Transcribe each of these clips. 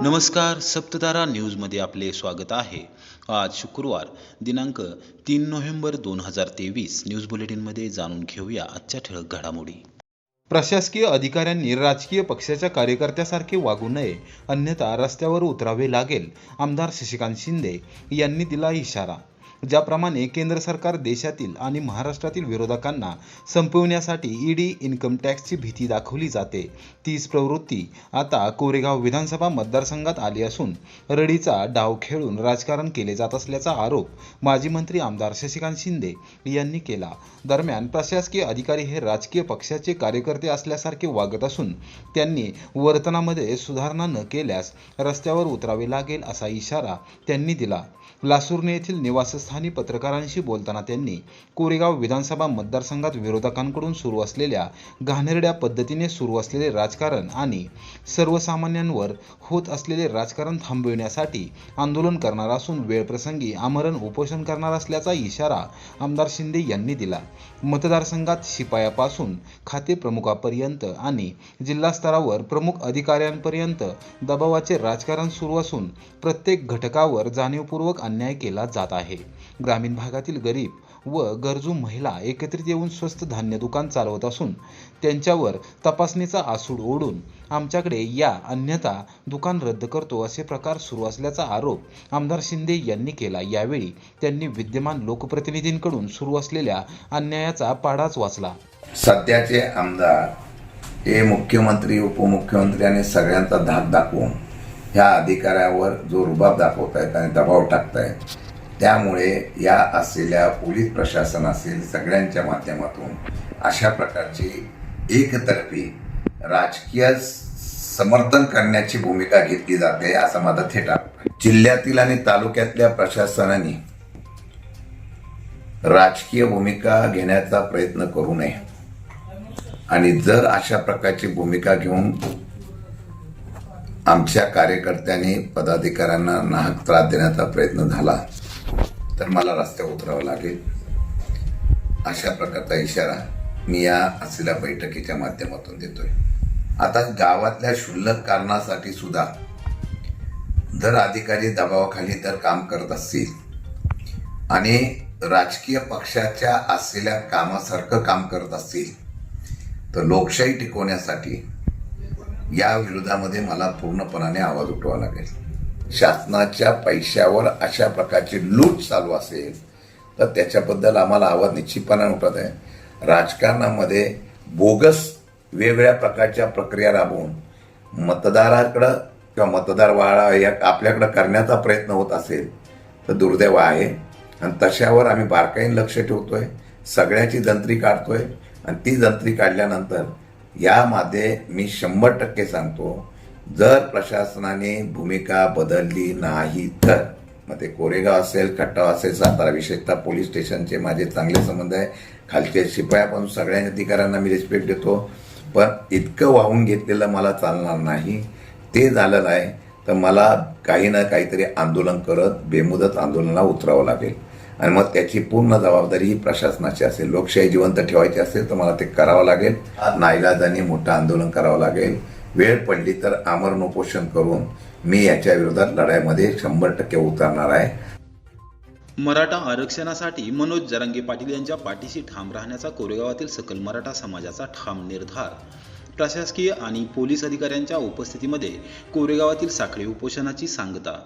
नमस्कार, सप्ततारा न्यूजमध्ये आपले स्वागत आहे. आज शुक्रवार दिनांक 3 नोव्हेंबर 2023 न्यूज बुलेटिनमध्ये जाणून घेऊया आजच्या ठळक घडामोडी. प्रशासकीय अधिकाऱ्यांनी राजकीय पक्षाच्या कार्यकर्त्यासारखे वागू नये, अन्यथा रस्त्यावर उतरावे लागेल. आमदार शशिकांत शिंदे यांनी दिला इशारा. ज्याप्रमाणे केंद्र सरकार देशातील आणि महाराष्ट्रातील विरोधकांना संपविण्यासाठी ईडी इन्कम टॅक्सची भीती दाखवली जाते, तीच प्रवृत्ती आता कोरेगाव विधानसभा मतदारसंघात आली असून रडीचा डाव खेळून राजकारण केले जात असल्याचा आरोप माजी मंत्री आमदार शशिकांत शिंदे यांनी केला. दरम्यान प्रशासकीय अधिकारी हे राजकीय पक्षाचे कार्यकर्ते असल्यासारखे वागत असून त्यांनी वर्तनामध्ये सुधारणा न केल्यास रस्त्यावर उतरावे लागेल असा इशारा त्यांनी दिला. लासुर्णे येथील निवासस्थानी पत्रकारांशी बोलताना त्यांनी कोरेगाव विधानसभा मतदारसंघात विरोधकांकडून सुरू असलेल्या घाणेरड्या पद्धतीने सुरू असलेले राजकारण आणि सर्वसामान्यांवर होत असलेले राजकारण थांबविण्यासाठी आंदोलन करणार असून वेळप्रसंगी आमरण उपोषण करणार असल्याचा इशारा आमदार शिंदे यांनी दिला. मतदारसंघात शिपायापासून खाते प्रमुखापर्यंत आणि जिल्हा स्तरावर प्रमुख अधिकाऱ्यांपर्यंत दबावाचे राजकारण सुरू असून प्रत्येक घटकावर जाणीवपूर्वक अन्याय केला जात आहे. ग्रामीण भागातील गरीब व गरजू महिला एकत्रित येऊन स्वस्त धान्य दुकान चालवत असून त्यांच्यावर तपासणीचा आसूड ओढून आमच्याकडे या, अन्यथा दुकान रद्द करतो असे प्रकार सुरू असल्याचा आरोप आमदार शिंदे यांनी केला. यावेळी त्यांनी विद्यमान लोकप्रतिनिधींकडून सुरू असलेल्या अन्यायाचा पाडाच वाचला. सध्याचे आमदार हे मुख्यमंत्री, उपमुख्यमंत्री आणि सगळ्यांचा धाक दाखवून ह्या अधिकाऱ्यावर जो रुबाब दाखवतायत आणि दबाव टाकतायत, त्यामुळे या असलेल्या पोलीस प्रशासन असेल सगळ्यांच्या माध्यमातून अशा प्रकारची एकतर्फी राजकीय समर्थन करण्याची भूमिका घेतली जाते असा माझा थेट आरोप आहे. जिल्ह्यातील आणि तालुक्यातल्या प्रशासनाने राजकीय भूमिका घेण्याचा प्रयत्न करू नये आणि जर अशा प्रकारची भूमिका घेऊन आमच्या कार्यकर्त्यांनी पदाधिकाऱ्यांना नाहक त्रास देण्याचा प्रयत्न झाला तर मला रस्त्यावर उतरावं लागेल, अशा प्रकारचा इशारा मी या असलेल्या बैठकीच्या माध्यमातून देतोय. आता गावातल्या क्षुल्लक कारणासाठी सुद्धा जर अधिकारी दबावाखाली जर काम करत असतील आणि राजकीय पक्षाच्या असलेल्या कामासारखं काम करत असतील तर लोकशाही टिकवण्यासाठी या विरोधामध्ये मला पूर्णपणाने आवाज उठवावा लागेल. शासनाच्या पैशावर अशा प्रकारची लूट चालू असेल तर त्याच्याबद्दल आम्हाला आवाज निश्चितपणे उठत आहे. राजकारणामध्ये बोगस वेगवेगळ्या प्रकारच्या प्रक्रिया राबवून मतदाराकडं किंवा मतदार वाळा आपल्याकडं करण्याचा प्रयत्न होत असेल तर दुर्दैव आहे आणि तशावर आम्ही बारकाईने लक्ष ठेवतोय, सगळ्याची जंत्री काढतोय आणि ती जंत्री काढल्यानंतर यामध्ये मी 100% सांगतो, जर प्रशासनाने भूमिका बदलली नाही तर मग ते कोरेगाव असेल, खटाव असेल, सातारा, विशेषतः पोलीस स्टेशनचे माझे चांगले संबंध आहे. खालचे शिपायापासून सगळ्या अधिकाऱ्यांना मी रिस्पेक्ट देतो, पण इतकं वाहून घेतलेलं मला चालणार नाही. ते झालं नाही तर मला काही ना काहीतरी आंदोलन करत बेमुदत आंदोलनाला उतरावं लागेल आणि मग त्याची पूर्ण जबाबदारी ही प्रशासनाची असेल. लोकशाही जिवंत ठेवायची असेल तर मला ते करावं लागेल. नाईलाजाने मोठं आंदोलन करावं लागेल. वेळ पडली तर आमरण उपोषण करून मी याच्या विरोधात लढाईमध्ये 100% उतरणार आहे. मराठा आरक्षणासाठी मनोज जरांगे पाटील यांच्या पाठीशी ठाम राहण्याचा कोरेगावातील सकल मराठा समाजाचा ठाम निर्धार. प्रशासकीय आणि पोलीस अधिकाऱ्यांच्या उपस्थितीमध्ये कोरेगावातील साखळी उपोषणाची सांगता.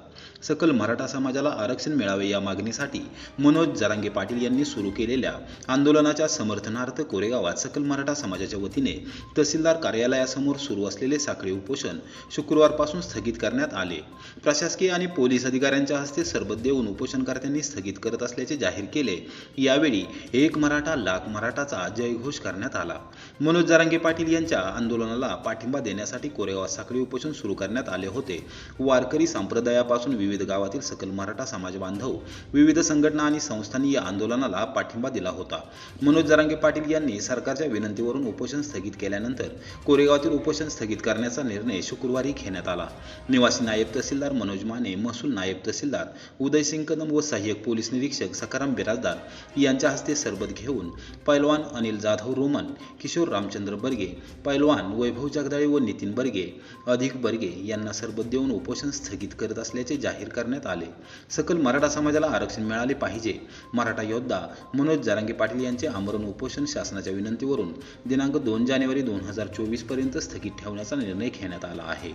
सकल मराठा समाजाला आरक्षण मिळावे या मागणीसाठी मनोज जरांगे पाटील यांनी सुरू केलेल्या आंदोलनाच्या समर्थनार्थ कोरेगावात सकल मराठा समाजाच्या वतीने तहसीलदार कार्यालयासमोर सुरू असलेले साखळी उपोषण शुक्रवारपासून स्थगित करण्यात आले. प्रशासकीय आणि पोलीस अधिकाऱ्यांच्या हस्ते सरबत देऊन उपोषणकर्त्यांनी स्थगित करत असल्याचे जाहीर केले. यावेळी एक मराठा लाख मराठाचा जयघोष करण्यात आला. मनोज जरांगे पाटील यांच्या आंदोलनाला पाठिंबा देण्यासाठी कोरेगावात साखळी उपोषण सुरू करण्यात आले होते. वारकरी संप्रदायापासून विविध विविध गावातील सकल मराठा समाज बांधव, विविध संघटना आणि संस्थांनी या आंदोलनाला पाठिंबा दिला होता. मनोज जरांगे पाटील यांनी सरकारच्या विनंतीवरून उपोषण स्थगित केल्यानंतर कोरेगावातील उपोषण स्थगित करण्याचा निर्णय शुक्रवारी घेण्यात आला. निवासी नायब तहसीलदार मनोज माने, महसूल नायब तहसीलदार उदयसिंग कदम व सहाय्यक पोलीस निरीक्षक सखाराम बिराजदार यांच्या हस्ते सरबत घेऊन पैलवान अनिल जाधव रोमन, किशोर रामचंद्र बर्गे, पैलवान वैभव जगदाळे व नितीन बर्गे अधिक बर्गे यांना सरबत देऊन उपोषण स्थगित करत असल्याचे जाहीर करण्यात आले. सकल मराठा समाजाला आरक्षण मिळाले पाहिजे. मराठा योद्धा मनोज जरांगे पाटील यांचे आमरण उपोषण शासनाच्या विनंतीवरून दिनांक 2 जानेवारी 2024 पर्यंत स्थगित ठेवण्याचा निर्णय घेण्यात आला आहे.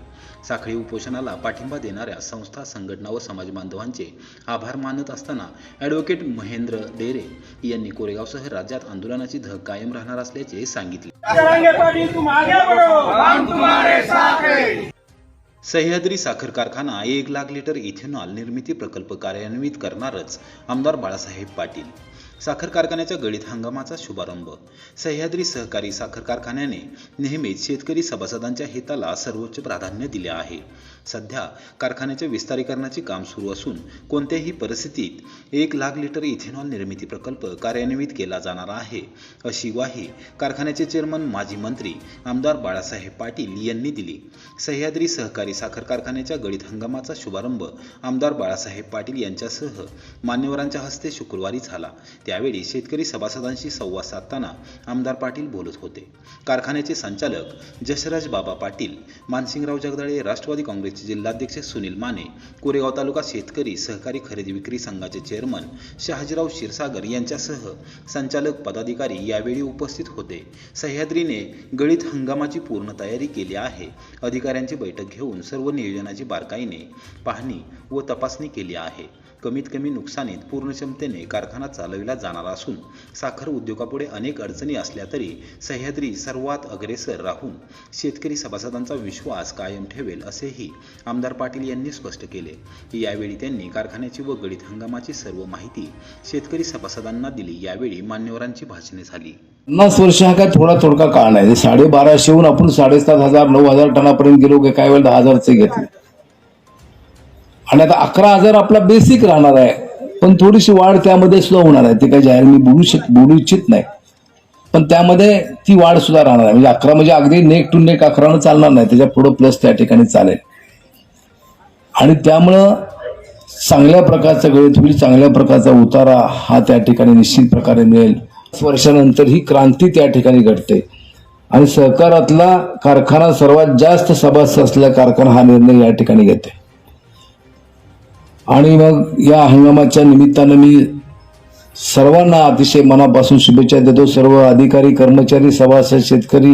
साखळी उपोषणाला पाठिंबा देणाऱ्या संस्था, संघटना व समाज बांधवांचे आभार मानत असताना ॲडव्होकेट महेंद्र डेरे यांनी कोरेगावसह राज्यात आंदोलनाची धग कायम राहणार असल्याचे सांगितले. सह्याद्री साखर कारखाना 1 लाख लिटर इथेनॉल निर्मिती प्रकल्प कार्यान्वित करणारच, आमदार बाळासाहेब पाटील. साखर कारखान्याच्या गळीत हंगामाचा शुभारंभ. सह्याद्री सहकारी साखर कारखान्याने नेहमीच शेतकरी सभासदांच्या हिताला सर्वोच्च प्राधान्य दिले आहे. सध्या कारखान्याच्या विस्तारीकरणाचे काम सुरू असून कोणत्याही परिस्थितीत 1 लाख लिटर इथेनॉल निर्मिती प्रकल्प कार्यान्वित केला जाणार आहे, अशी ग्वाही कारखान्याचे चेअरमन माजी मंत्री आमदार बाळासाहेब पाटील यांनी दिली. सह्याद्री सहकारी साखर कारखान्याच्या गळीत हंगामाचा शुभारंभ आमदार बाळासाहेब पाटील यांच्यासह मान्यवरांच्या हस्ते शुक्रवारी झाला. त्यावेळी शेतकरी सभासदांशी संवाद साधताना आमदार पाटील बोलत होते. कारखान्याचे संचालक जसराज बाबा पाटील, मानसिंगराव जगदाळे, राष्ट्रवादी काँग्रेसचे जिल्हाध्यक्ष सुनील माने, कोरेगाव तालुका शेतकरी सहकारी खरेदी विक्री संघाचे चेअरमन शहाजीराव क्षीरसागर यांच्यासह संचालक पदाधिकारी यावेळी उपस्थित होते. सह्याद्रीने गळीत हंगामाची पूर्ण तयारी केली आहे. अधिकाऱ्यांची बैठक घेऊन सर्व नियोजनाची बारकाईने पाहणी व तपासणी केली आहे. कमीत कमी नुकसानीत पूर्ण क्षमतेने कारखाना चालविला जाणार असून साखर उद्योगापुढे अनेक अडचणी असल्या तरी सह्याद्री सर्वात अग्रेसर राहून शेतकरी सभासदांचा विश्वास कायम ठेवेल, असेही आमदार पाटील यांनी स्पष्ट केले. यावेळी त्यांनी कारखान्याची व गळीत हंगामाची सर्व माहिती शेतकरी सभासदांना दिली. यावेळी मान्यवरांची भाषणे झाली. 50 वर्ष हा काय थोडा काळ नाही. 1250 आपण 7,500 9,000 टनापर्यंत गेलो, काही वेळेला 10,000चे घेतले आणि आता 11,000 आपला बेसिक राहणार आहे. पण थोडीशी वाढ त्यामध्ये सुद्धा होणार आहे. ते काही जाहीर मी बोलू इच्छित नाही, पण त्यामध्ये ती वाढ सुद्धा राहणार आहे. म्हणजे 11 म्हणजे अगदी नेक टू नेक 11 चालणार नाही, त्याच्या पुढे प्लस त्या ठिकाणी चालेल. आणि त्यामुळं चांगल्या प्रकारचा गळीत होईल, चांगल्या प्रकारचा उतारा हा त्या ठिकाणी निश्चित प्रकारे मिळेल. 5 वर्षानंतर ही क्रांती त्या ठिकाणी घडते आणि सहकारातला कारखाना सर्वात जास्त सभासद असलेला कारखाना हा निर्णय या ठिकाणी घेते. आणि मग या हंगामाच्या निमित्तानं मी सर्वांना अतिशय मनापासून शुभेच्छा देतो. सर्व अधिकारी, कर्मचारी, सभासद, शेतकरी,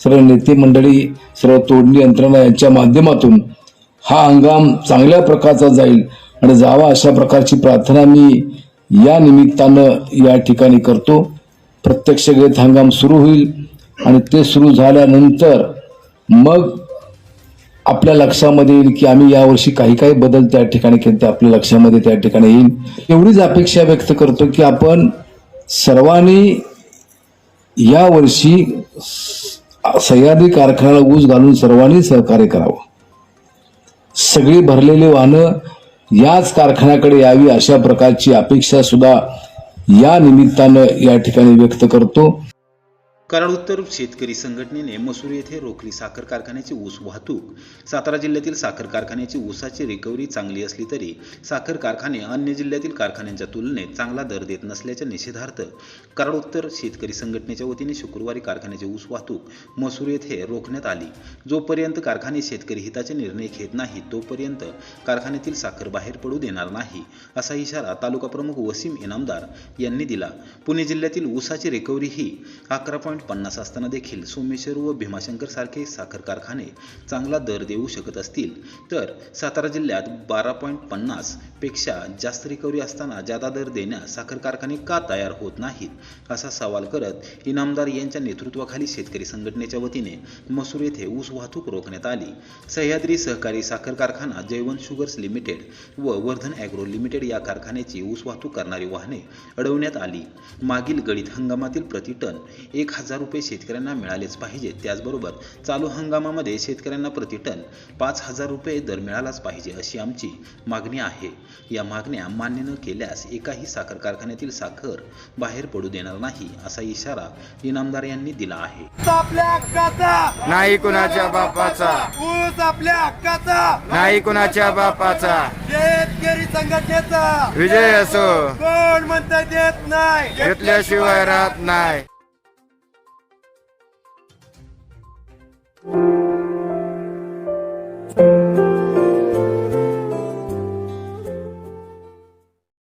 सर्व नेते मंडळी, सर्व तोडणी यंत्रणा यांच्या माध्यमातून हा हंगाम चांगल्या प्रकारचा जाईल आणि जावा अशा प्रकारची प्रार्थना मी या निमित्तानं या ठिकाणी करतो. प्रत्यक्ष गळीत हंगाम सुरू होईल आणि ते सुरू झाल्यानंतर मग आपल्या लक्षामध्ये येईल की आम्ही यावर्षी काही बदल त्या ठिकाणी केले, ते आपल्या लक्षामध्ये त्या ठिकाणी येईल. एवढीच अपेक्षा व्यक्त करतो की आपण सर्वांनी यावर्षी सह्याद्री कारखान्याला ऊस घालून सर्वांनी सहकार्य करावं. सगळी भरलेली वाहनं याच कारखान्याकडे यावी अशा प्रकारची अपेक्षा सुद्धा या निमित्तानं या ठिकाणी व्यक्त करतो. कराड उत्तर शेतकरी संघटनेने मसूर येथे रोखली साखर कारखान्याची ऊस वाहतूक. सातारा जिल्ह्यातील साखर कारखान्याची ऊसाची रिकव्हरी चांगली असली तरी साखर कारखाने अन्य जिल्ह्यातील कारखान्यांच्या तुलनेत चांगला दर देत नसल्याच्या निषेधार्थ कराड उत्तर शेतकरी संघटनेच्या वतीने शुक्रवारी कारखान्याची ऊस वाहतूक मसूर येथे रोखण्यात आली. जोपर्यंत कारखाने शेतकरी हिताचे निर्णय घेत नाहीत तोपर्यंत कारखान्यातील साखर बाहेर पडू देणार नाही, असा इशारा तालुका प्रमुख वसीम इनामदार यांनी दिला. पुणे जिल्ह्यातील ऊसाची रिकव्हरी ही 11.50 असताना देखील सोमेश्वर व भीमाशंकर सारखे साखर कारखाने चांगला दर देऊ शकत असतील, तर सातारा जिल्ह्यात 12.50 पेक्षा जास्त रिकव्हरी असताना जादा दर देण्यास साखर कारखाने का तयार होत नाहीत, असा सवाल करत इनामदार यांच्या नेतृत्वाखाली शेतकरी संघटनेच्या वतीने मसूर येथे ऊस वाहतूक रोखण्यात आली. सह्याद्री सहकारी साखर कारखाना, जयवंत शुगर्स लिमिटेड व वर्धन ॲग्रो लिमिटेड या कारखान्याची ऊस वाहतूक करणारी वाहने अडवण्यात आली. मागील गळीत हंगामातील प्रतिटन 1,000 1000 रुपये शेतकऱ्यांना मिळालेच पाहिजे. त्याचबरोबर चालू हंगामामध्ये शेतकऱ्यांना प्रतिटन 5000 रुपये दर मिळालाच पाहिजे अशी आमची मागणी आहे. या मागण्या मान्य न केल्यास एकाही साखर कारखान्यातील साखर बाहेर पडू देणार नाही असा इशारा इनामदार यांनी दिला आहे. आपल्या हक्काचा नाही कुणाच्या बापाचा, ऊस आपल्या हक्काचा नाही कुणाच्या बापाचा. शेतकरी संघटनेचा विजय असो, कोण म्हणता देत नाही, घेतल्याशिवाय राहत नाही.